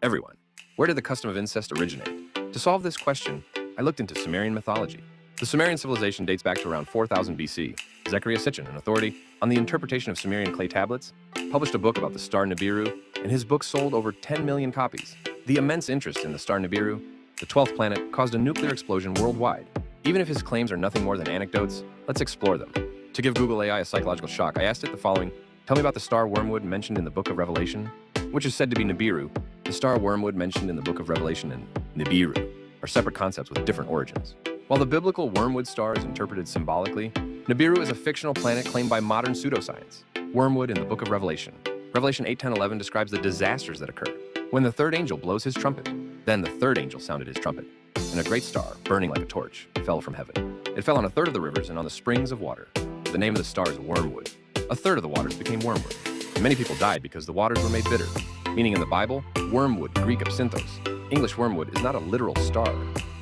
everyone. Where did the custom of incest originate? To solve this question, I looked into Sumerian mythology. The Sumerian civilization dates back to around 4000 BC. Zecharia Sitchin, an authority on the interpretation of Sumerian clay tablets, published a book about the star Nibiru, and his book sold over 10 million copies. The immense interest in the star Nibiru, the 12th planet, caused a nuclear explosion worldwide. Even if his claims are nothing more than anecdotes, let's explore them. To give Google AI a psychological shock, I asked it the following: tell me about the star wormwood mentioned in the book of Revelation, which is said to be Nibiru. The star wormwood mentioned in the book of Revelation and Nibiru are separate concepts with different origins. While the biblical wormwood star is interpreted symbolically, Nibiru is a fictional planet claimed by modern pseudoscience. Wormwood in the book of Revelation. Revelation 8:10-11 describes the disasters that occur when the third angel blows his trumpet. Then the third angel sounded his trumpet, and a great star, burning like a torch, fell from heaven. It fell on a third of the rivers and on the springs of water. The name of the star is Wormwood. A third of the waters became wormwood, and many people died because the waters were made bitter. Meaning in the Bible, wormwood, Greek absinthos, English wormwood, is not a literal star,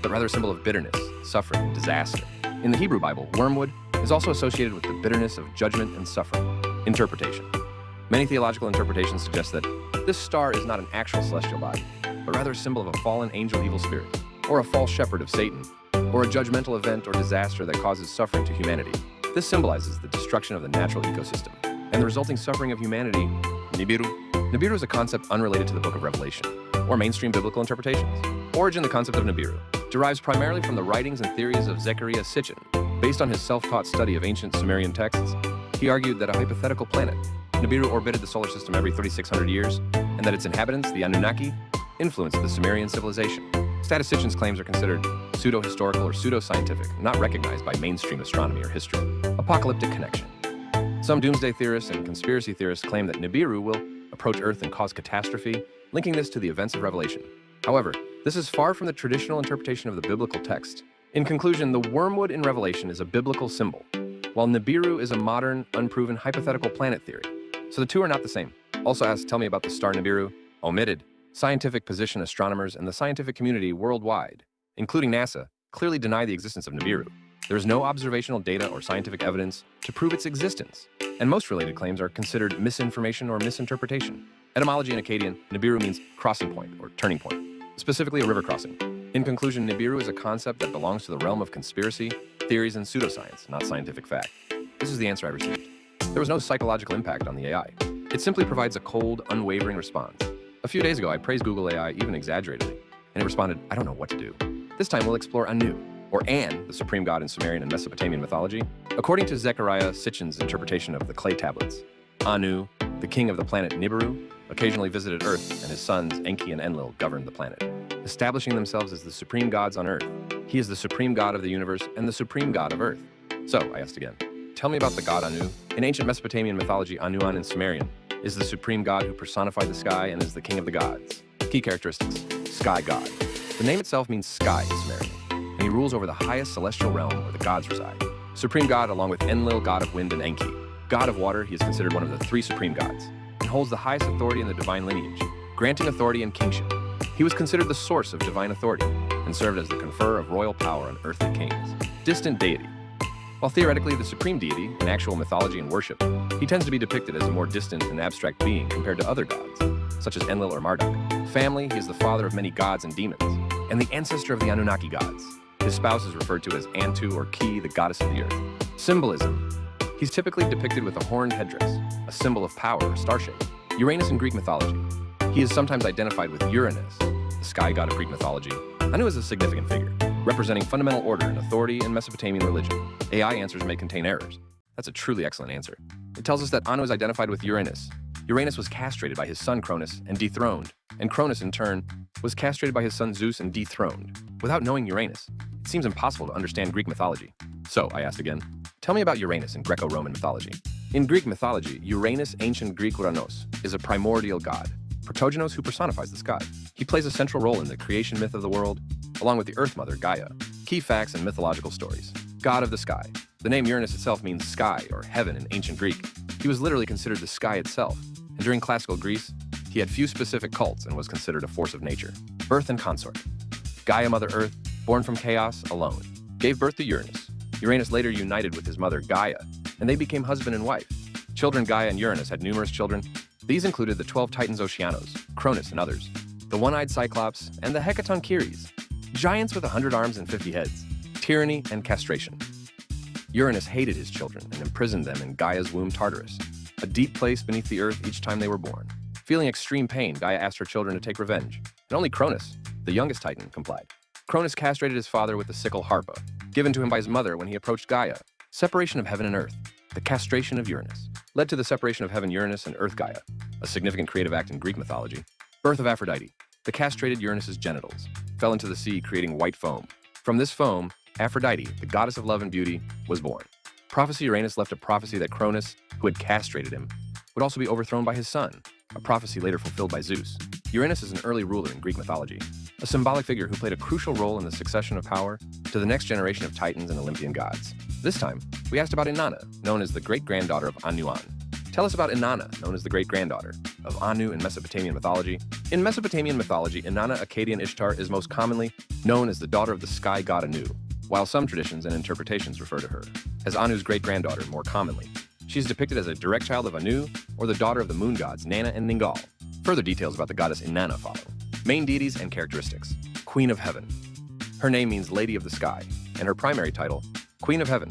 but rather a symbol of bitterness, suffering, and disaster. In the Hebrew Bible, wormwood is also associated with the bitterness of judgment and suffering. Interpretation. Many theological interpretations suggest that this star is not an actual celestial body, but rather a symbol of a fallen angel evil spirit, or a false shepherd of Satan, or a judgmental event or disaster that causes suffering to humanity. This symbolizes the destruction of the natural ecosystem and the resulting suffering of humanity. Nibiru. Nibiru is a concept unrelated to the book of Revelation, or mainstream biblical interpretations. Origin: the concept of Nibiru derives primarily from the writings and theories of Zecharia Sitchin. Based on his self-taught study of ancient Sumerian texts, he argued that a hypothetical planet, Nibiru, orbited the solar system every 3,600 years, and that its inhabitants, the Anunnaki, influenced the Sumerian civilization. Statisticians' claims are considered pseudo-historical or pseudo-scientific, not recognized by mainstream astronomy or history. Apocalyptic connection. Some doomsday theorists and conspiracy theorists claim that Nibiru will approach Earth and cause catastrophe, linking this to the events of Revelation. However, this is far from the traditional interpretation of the biblical text. In conclusion, the wormwood in Revelation is a biblical symbol, while Nibiru is a modern, unproven, hypothetical planet theory. So the two are not the same. Also asked, tell me about the star Nibiru. Omitted. Scientific position astronomers and the scientific community worldwide, including NASA, clearly deny the existence of Nibiru. There is no observational data or scientific evidence to prove its existence, and most related claims are considered misinformation or misinterpretation. Etymology in Akkadian, Nibiru means crossing point or turning point, specifically a river crossing. In conclusion, Nibiru is a concept that belongs to the realm of conspiracy, theories, and pseudoscience, not scientific fact. This is the answer I received. There was no psychological impact on the AI. It simply provides a cold, unwavering response. A few days ago, I praised Google AI even exaggeratedly, and it responded, I don't know what to do. This time we'll explore Anu, or An, the supreme god in Sumerian and Mesopotamian mythology. According to Zecharia Sitchin's interpretation of the clay tablets, Anu, the king of the planet Nibiru, occasionally visited Earth, and his sons Enki and Enlil governed the planet, establishing themselves as the supreme gods on Earth. He is the supreme god of the universe and the supreme god of Earth. So, I asked again, tell me about the god Anu. In ancient Mesopotamian mythology, Anu-An in Sumerian is the supreme god who personified the sky and is the king of the gods. Key characteristics: sky god. The name itself means sky in Sumerian, and he rules over the highest celestial realm where the gods reside. Supreme god along with Enlil, god of wind, and Enki. God of water, he is considered one of the three supreme gods, and holds the highest authority in the divine lineage, granting authority and kingship. He was considered the source of divine authority, and served as the conferrer of royal power on earthly kings. Distant deity. While theoretically the supreme deity in actual mythology and worship, he tends to be depicted as a more distant and abstract being compared to other gods, such as Enlil or Marduk. Family, he is the father of many gods and demons, and the ancestor of the Anunnaki gods. His spouse is referred to as Antu or Ki, the goddess of the earth. Symbolism. He's typically depicted with a horned headdress, a symbol of power or star shape. Uranus in Greek mythology. He is sometimes identified with Uranus, the sky god of Greek mythology. Anu is a significant figure, representing fundamental order and authority in Mesopotamian religion. AI answers may contain errors. That's a truly excellent answer. It tells us that Anu is identified with Uranus. Uranus was castrated by his son Cronus and dethroned, and Cronus in turn was castrated by his son Zeus and dethroned. Without knowing Uranus, it seems impossible to understand Greek mythology. So, I asked again, tell me about Uranus in Greco-Roman mythology. In Greek mythology, Uranus, ancient Greek Uranos, is a primordial god, protogenos who personifies the sky. He plays a central role in the creation myth of the world, along with the Earth Mother, Gaia. Key facts and mythological stories. God of the sky. The name Uranus itself means sky or heaven in ancient Greek. He was literally considered the sky itself, and during classical Greece, he had few specific cults and was considered a force of nature. Birth and consort. Gaia, Mother Earth, born from chaos alone, gave birth to Uranus. Uranus later united with his mother Gaia, and they became husband and wife. Children Gaia and Uranus had numerous children. These included the 12 Titans Oceanos, Cronus, and others. the one-eyed Cyclops, and the Hecatoncheires, giants with 100 arms and 50 heads, tyranny and castration. Uranus hated his children and imprisoned them in Gaia's womb Tartarus, a deep place beneath the earth each time they were born. Feeling extreme pain, Gaia asked her children to take revenge, and only Cronus, the youngest Titan, complied. Cronus castrated his father with the sickle Harpa, given to him by his mother when he approached Gaia. Separation of heaven and earth, the castration of Uranus, led to the separation of heaven Uranus and earth Gaia, a significant creative act in Greek mythology. Birth of Aphrodite, the castrated Uranus's genitals, fell into the sea, creating white foam. From this foam, Aphrodite, the goddess of love and beauty, was born. Prophecy Uranus left a prophecy that Cronus, who had castrated him, would also be overthrown by his son, a prophecy later fulfilled by Zeus. Uranus is an early ruler in Greek mythology, a symbolic figure who played a crucial role in the succession of power to the next generation of Titans and Olympian gods. This time, we asked about Inanna, known as the great-granddaughter of Anunnaki. Tell us about Inanna, known as the great-granddaughter of Anu in Mesopotamian mythology. In Mesopotamian mythology, Inanna, Akkadian Ishtar, is most commonly known as the daughter of the sky god Anu, while some traditions and interpretations refer to her as Anu's great-granddaughter more commonly. She is depicted as a direct child of Anu or the daughter of the moon gods Nanna and Ningal. Further details about the goddess Inanna follow. Main deities and characteristics. Queen of Heaven. Her name means Lady of the Sky, and her primary title, Queen of Heaven,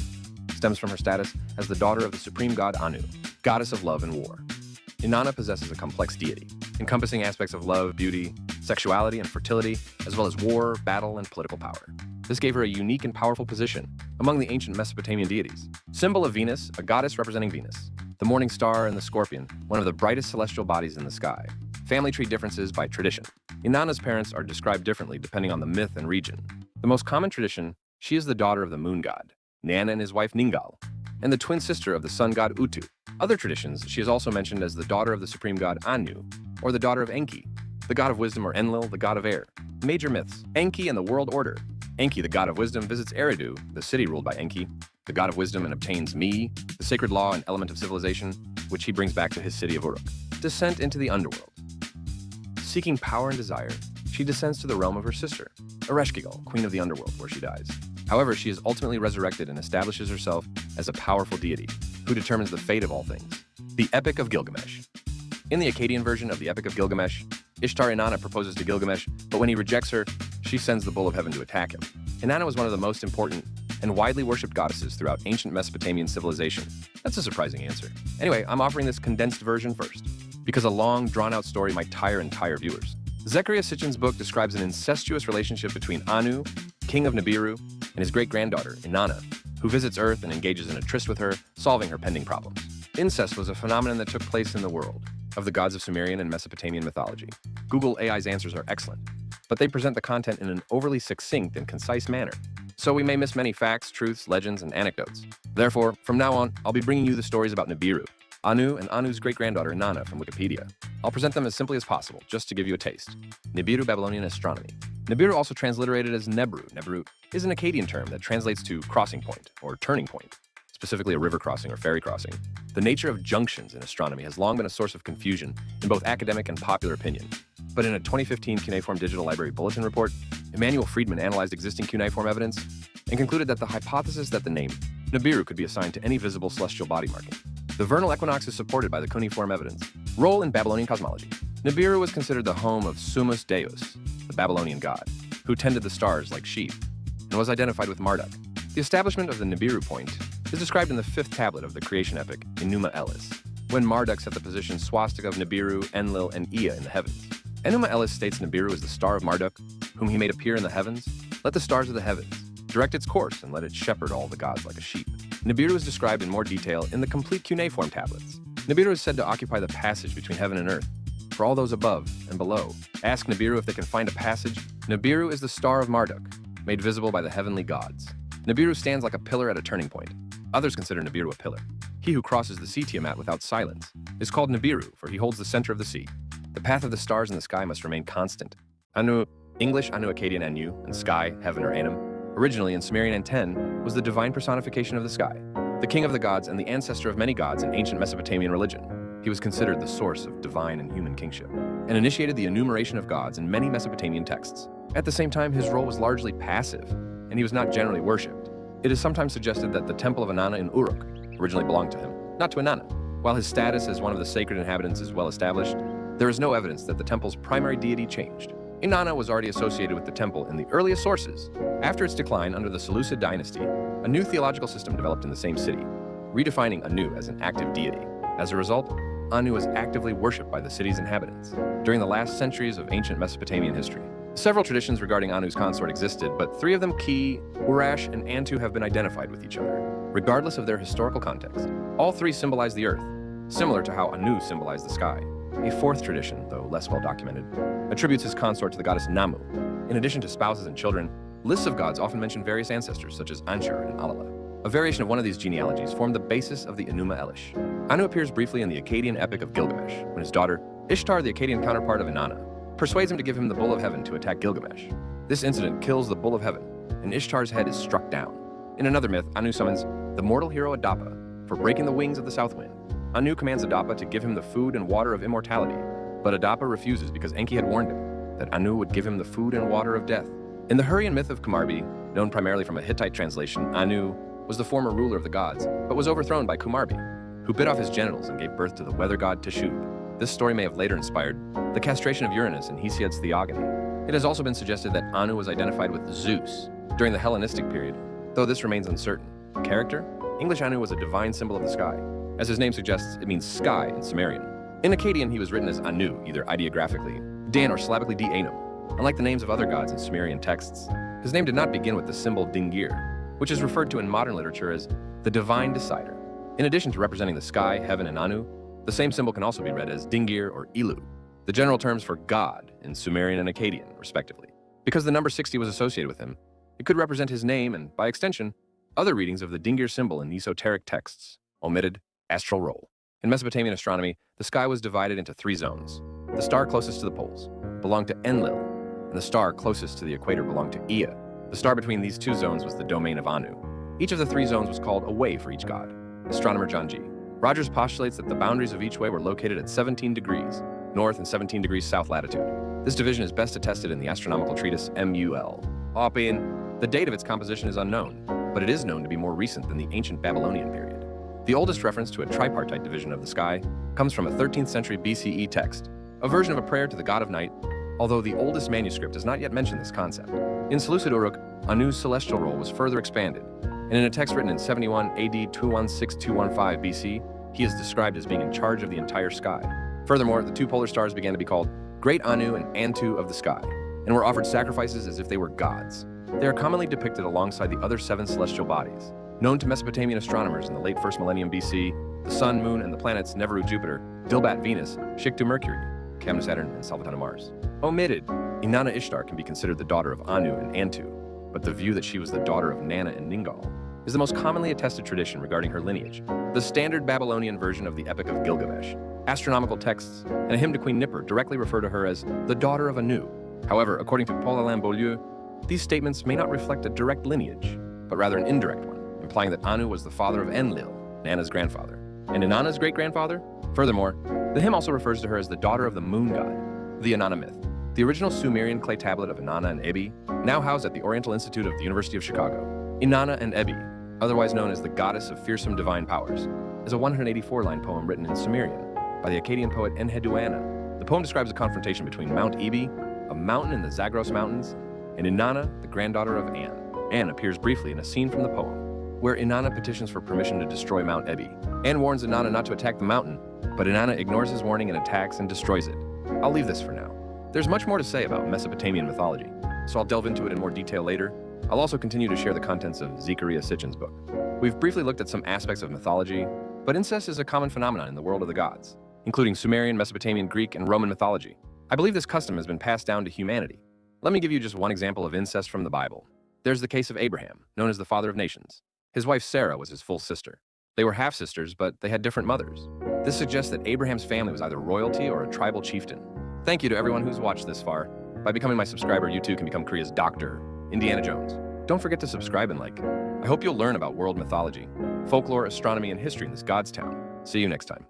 stems from her status as the daughter of the supreme god Anu, goddess of love and war. Inanna possesses a complex deity, encompassing aspects of love, beauty, sexuality, and fertility, as well as war, battle, and political power. This gave her a unique and powerful position among the ancient Mesopotamian deities. Symbol of Venus, a goddess representing Venus, the morning star and the scorpion, one of the brightest celestial bodies in the sky. Family tree differences by tradition. Inanna's parents are described differently depending on the myth and region. The most common tradition, she is the daughter of the moon god, Nanna and his wife Ningal, and the twin sister of the sun god Utu. Other traditions, she is also mentioned as the daughter of the supreme god Anu, or the daughter of Enki, the god of wisdom, or Enlil, the god of air. Major myths. Enki and the world order. Enki, the god of wisdom, visits Eridu, the city ruled by Enki, the god of wisdom, and obtains Mi, the sacred law and element of civilization, which he brings back to his city of Uruk. Descent into the underworld. Seeking power and desire, she descends to the realm of her sister, Ereshkigal, queen of the underworld, where she dies. However, she is ultimately resurrected and establishes herself as a powerful deity, who determines the fate of all things. The Epic of Gilgamesh. In the Akkadian version of the Epic of Gilgamesh, Ishtar Inanna proposes to Gilgamesh, but when he rejects her, she sends the bull of heaven to attack him. Inanna was one of the most important and widely worshipped goddesses throughout ancient Mesopotamian civilization. That's a surprising answer. Anyway, I'm offering this condensed version first, because a long, drawn-out story might tire viewers. Zecharia Sitchin's book describes an incestuous relationship between Anu, king of Nibiru, and his great-granddaughter, Inanna, who visits Earth and engages in a tryst with her, solving her pending problems. Incest was a phenomenon that took place in the world of the gods of Sumerian and Mesopotamian mythology. Google AI's answers are excellent, but they present the content in an overly succinct and concise manner, so we may miss many facts, truths, legends, and anecdotes. Therefore, from now on, I'll be bringing you the stories about Nibiru, Anu, and Anu's great-granddaughter Inanna from Wikipedia. I'll present them as simply as possible, just to give you a taste. Nibiru, Babylonian astronomy. Nibiru, also transliterated as Nebru. Nebru is an Akkadian term that translates to crossing point or turning point, specifically a river crossing or ferry crossing. The nature of junctions in astronomy has long been a source of confusion in both academic and popular opinion. But in a 2015 Cuneiform Digital Library Bulletin report, Emanuel Friedman analyzed existing cuneiform evidence and concluded that the hypothesis that the name Nibiru could be assigned to any visible celestial body marking. The vernal equinox is supported by the cuneiform evidence. Role in Babylonian cosmology. Nibiru was considered the home of Sumus Deus, the Babylonian god, who tended the stars like sheep, and was identified with Marduk. The establishment of the Nibiru point is described in the 5th tablet of the creation epic, Enuma Elish, when Marduk set the position swastika of Nibiru, Enlil, and Ea in the heavens. Enuma Elish states Nibiru is the star of Marduk, whom he made appear in the heavens. Let the stars of the heavens direct its course, and let it shepherd all the gods like a sheep. Nibiru is described in more detail in the complete cuneiform tablets. Nibiru is said to occupy the passage between heaven and earth. For all those above and below, ask Nibiru if they can find a passage. Nibiru is the star of Marduk, made visible by the heavenly gods. Nibiru stands like a pillar at a turning point. Others consider Nibiru a pillar. He who crosses the sea Tiamat without silence is called Nibiru, for he holds the center of the sea. The path of the stars in the sky must remain constant. Anu, English Anu Akkadian Anu, and sky, heaven or Anum, originally in Sumerian Anten, was the divine personification of the sky, the king of the gods and the ancestor of many gods in ancient Mesopotamian religion. He was considered the source of divine and human kingship, and initiated the enumeration of gods in many Mesopotamian texts. At the same time, his role was largely passive, and he was not generally worshipped. It is sometimes suggested that the temple of Inanna in Uruk originally belonged to him, not to Inanna. While his status as one of the sacred inhabitants is well established, there is no evidence that the temple's primary deity changed. Inanna was already associated with the temple in the earliest sources. After its decline under the Seleucid dynasty, a new theological system developed in the same city, redefining Anu as an active deity. As a result, Anu was actively worshipped by the city's inhabitants during the last centuries of ancient Mesopotamian history. Several traditions regarding Anu's consort existed, but three of them, Ki, Urash, and Antu, have been identified with each other, regardless of their historical context. All three symbolize the earth, similar to how Anu symbolized the sky. A fourth tradition, though less well documented, attributes his consort to the goddess Namu. In addition to spouses and children, lists of gods often mention various ancestors such as Anshar and Alala. A variation of one of these genealogies formed the basis of the Enuma Elish. Anu appears briefly in the Akkadian epic of Gilgamesh, when his daughter, Ishtar, the Akkadian counterpart of Inanna, persuades him to give him the Bull of Heaven to attack Gilgamesh. This incident kills the Bull of Heaven, and Ishtar's head is struck down. In another myth, Anu summons the mortal hero Adapa for breaking the wings of the south wind. Anu commands Adapa to give him the food and water of immortality, but Adapa refuses because Enki had warned him that Anu would give him the food and water of death. In the Hurrian myth of Kumarbi, known primarily from a Hittite translation, Anu was the former ruler of the gods, but was overthrown by Kumarbi, who bit off his genitals and gave birth to the weather god Teshub. This story may have later inspired the castration of Uranus in Hesiod's Theogony. It has also been suggested that Anu was identified with Zeus during the Hellenistic period, though this remains uncertain. Character? English Anu was a divine symbol of the sky. As his name suggests, it means sky in Sumerian. In Akkadian, he was written as Anu, either ideographically, Dan, or syllabically Di-Anum. Unlike the names of other gods in Sumerian texts, his name did not begin with the symbol Dingir, which is referred to in modern literature as the divine decider. In addition to representing the sky, heaven, and Anu, the same symbol can also be read as Dingir or Ilu, the general terms for God in Sumerian and Akkadian, respectively. Because the number 60 was associated with him, it could represent his name and, by extension, other readings of the Dingir symbol in esoteric texts. Omitted, astral role. In Mesopotamian astronomy, the sky was divided into three zones. The star closest to the poles belonged to Enlil, and the star closest to the equator belonged to Ea. The star between these two zones was the domain of Anu. Each of the three zones was called a way for each god. Astronomer John G. Rogers postulates that the boundaries of each way were located at 17 degrees north and 17 degrees south latitude. This division is best attested in the astronomical treatise Mul. The date of its composition is unknown, but it is known to be more recent than the ancient Babylonian period. The oldest reference to a tripartite division of the sky comes from a 13th century BCE text, a version of a prayer to the god of night, although the oldest manuscript does not yet mention this concept. In Seleucid Uruk, Anu's celestial role was further expanded, and in a text written in 71 AD 216-215 BC, he is described as being in charge of the entire sky. Furthermore, the two polar stars began to be called Great Anu and Antu of the sky, and were offered sacrifices as if they were gods. They are commonly depicted alongside the other seven celestial bodies. Known to Mesopotamian astronomers in the late 1st millennium BC, the Sun, Moon, and the planets Nibiru Jupiter, Dilbat Venus, Shiktu Mercury, Camna Saturn, and Salvatana Mars. Omitted, Inanna Ishtar can be considered the daughter of Anu and Antu, but the view that she was the daughter of Nanna and Ningal is the most commonly attested tradition regarding her lineage. The standard Babylonian version of the Epic of Gilgamesh, astronomical texts, and a hymn to Queen Nippur directly refer to her as the daughter of Anu. However, according to Paul-Alain Beaulieu, these statements may not reflect a direct lineage, but rather an indirect one, implying that Anu was the father of Enlil, Nanna's grandfather, and Inanna's great-grandfather. Furthermore, the hymn also refers to her as the daughter of the moon god. The Inanna myth. The original Sumerian clay tablet of Inanna and Ebi, now housed at the Oriental Institute of the University of Chicago. Inanna and Ebi, otherwise known as the goddess of fearsome divine powers, is a 184-line poem written in Sumerian by the Akkadian poet Enheduanna. The poem describes a confrontation between Mount Ebi, a mountain in the Zagros Mountains, and Inanna, the granddaughter of An. An appears briefly in a scene from the poem, where Inanna petitions for permission to destroy Mount Ebi. An warns Inanna not to attack the mountain, but Inanna ignores his warning and attacks and destroys it. I'll leave this for now. There's much more to say about Mesopotamian mythology, so I'll delve into it in more detail later. I'll also continue to share the contents of Zecharia Sitchin's book. We've briefly looked at some aspects of mythology, but incest is a common phenomenon in the world of the gods, including Sumerian, Mesopotamian, Greek, and Roman mythology. I believe this custom has been passed down to humanity. Let me give you just one example of incest from the Bible. There's the case of Abraham, known as the father of nations. His wife Sarah was his full sister. They were half-sisters, but they had different mothers. This suggests that Abraham's family was either royalty or a tribal chieftain. Thank you to everyone who's watched this far. By becoming my subscriber, you too can become Korea's Dr. Indiana Jones. Don't forget to subscribe and like. I hope you'll learn about world mythology, folklore, astronomy, and history in this God's town. See you next time.